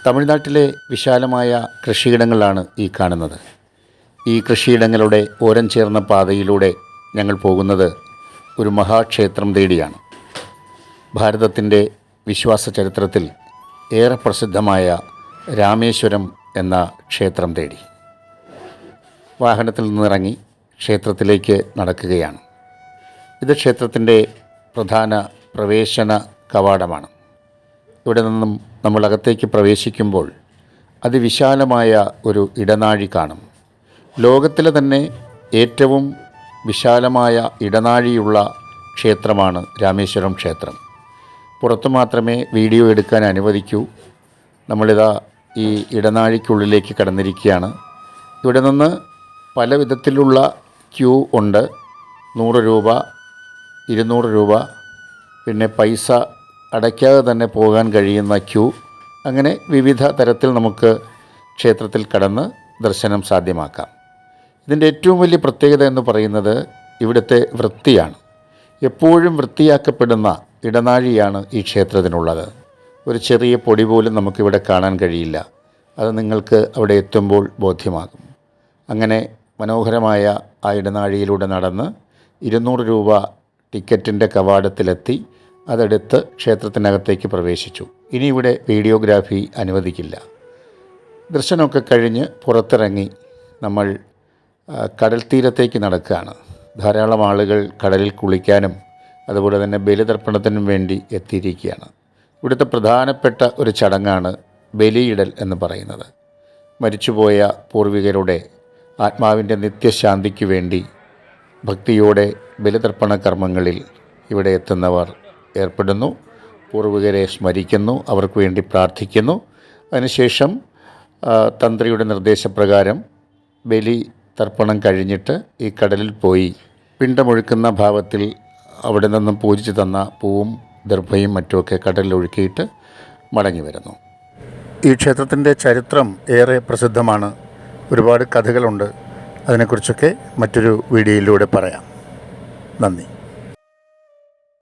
തമിഴ്നാട്ടിലെ വിശാലമായ കൃഷിയിടങ്ങളാണ് ഈ കാണുന്നത്. ഈ കൃഷിയിടങ്ങളുടെ ഓരം ചേർന്ന പാതയിലൂടെ ഞങ്ങൾ പോകുന്നത് ഒരു മഹാക്ഷേത്രം തേടിയാണ്. ഭാരതത്തിൻ്റെ വിശ്വാസ ചരിത്രത്തിൽ ഏറെ പ്രസിദ്ധമായ രാമേശ്വരം എന്ന ക്ഷേത്രം തേടി വാഹനത്തിൽ നിന്നിറങ്ങി ക്ഷേത്രത്തിലേക്ക് നടക്കുകയാണ്. ഇത് ക്ഷേത്രത്തിൻ്റെ പ്രധാന പ്രവേശന കവാടമാണ്. ഇവിടെ നിന്നും നമ്മൾ അകത്തേക്ക് പ്രവേശിക്കുമ്പോൾ അതിവിശാലമായ ഒരു ഇടനാഴി കാണും. ലോകത്തിലെ തന്നെ ഏറ്റവും വിശാലമായ ഇടനാഴിയുള്ള ക്ഷേത്രമാണ് രാമേശ്വരം ക്ഷേത്രം. പുറത്തു മാത്രമേ വീഡിയോ എടുക്കാൻ അനുവദിക്കൂ. നമ്മളിതാ ഈ ഇടനാഴിക്കുള്ളിലേക്ക് കടന്നിരിക്കുകയാണ്. ഇവിടെ നിന്ന് പല വിധത്തിലുള്ള ക്യൂ ഉണ്ട്. 100 രൂപ, 200 രൂപ, പിന്നെ പൈസ അടയ്ക്കാതെ തന്നെ പോകാൻ കഴിയുന്ന ക്യൂ, അങ്ങനെ വിവിധ തരത്തിൽ നമുക്ക് ക്ഷേത്രത്തിൽ കടന്ന് ദർശനം സാധ്യമാക്കാം. ഇതിൻ്റെ ഏറ്റവും വലിയ പ്രത്യേകത എന്ന് പറയുന്നത് ഇവിടുത്തെ വൃത്തിയാണ്. എപ്പോഴും വൃത്തിയാക്കപ്പെടുന്ന ഇടനാഴിയാണ് ഈ ക്ഷേത്രത്തിനുള്ളത്. ഒരു ചെറിയ പൊടി പോലും നമുക്കിവിടെ കാണാൻ കഴിയില്ല. അത് നിങ്ങൾക്ക് അവിടെ എത്തുമ്പോൾ ബോധ്യമാകും. അങ്ങനെ മനോഹരമായ ആ ഇടനാഴിയിലൂടെ നടന്ന് 200 രൂപ ടിക്കറ്റിൻ്റെ കവാടത്തിലെത്തി അതെടുത്ത് ക്ഷേത്രത്തിനകത്തേക്ക് പ്രവേശിച്ചു. ഇനി ഇവിടെ വീഡിയോഗ്രാഫി അനുവദിക്കില്ല. ദർശനമൊക്കെ കഴിഞ്ഞ് പുറത്തിറങ്ങി നമ്മൾ കടൽ തീരത്തേക്ക് നടക്കുകയാണ്. ധാരാളം ആളുകൾ കടലിൽ കുളിക്കാനും അതുപോലെ തന്നെ ബലിതർപ്പണത്തിനും വേണ്ടി എത്തിയിരിക്കുകയാണ്. ഇവിടുത്തെ പ്രധാനപ്പെട്ട ഒരു ചടങ്ങാണ് ബലിയിടൽ എന്ന് പറയുന്നത്. മരിച്ചുപോയ പൂർവികരുടെ ആത്മാവിൻ്റെ നിത്യശാന്തിക്ക് വേണ്ടി ഭക്തിയോടെ ബലിതർപ്പണ കർമ്മങ്ങളിൽ ഇവിടെ എത്തുന്നവർ ഏർപ്പെടുന്നു. പൂർവികരെ സ്മരിക്കുന്നു, അവർക്ക് വേണ്ടി പ്രാർത്ഥിക്കുന്നു. അതിനുശേഷം തന്ത്രിയുടെ നിർദ്ദേശപ്രകാരം ബലി തർപ്പണം കഴിഞ്ഞിട്ട് ഈ കടലിൽ പോയി പിണ്ടമൊഴുക്കുന്ന ഭാവത്തിൽ അവിടെ നിന്നും പൂജിച്ച് തന്ന പൂവും ദർഭയും മറ്റുമൊക്കെ കടലിൽ ഒഴുക്കിയിട്ട് മടങ്ങി വരുന്നു. ഈ ക്ഷേത്രത്തിൻ്റെ ചരിത്രം ഏറെ പ്രസിദ്ധമാണ്. ഒരുപാട് കഥകളുണ്ട്. അതിനെക്കുറിച്ചൊക്കെ മറ്റൊരു വീഡിയോയിലൂടെ പറയാം. നന്ദി.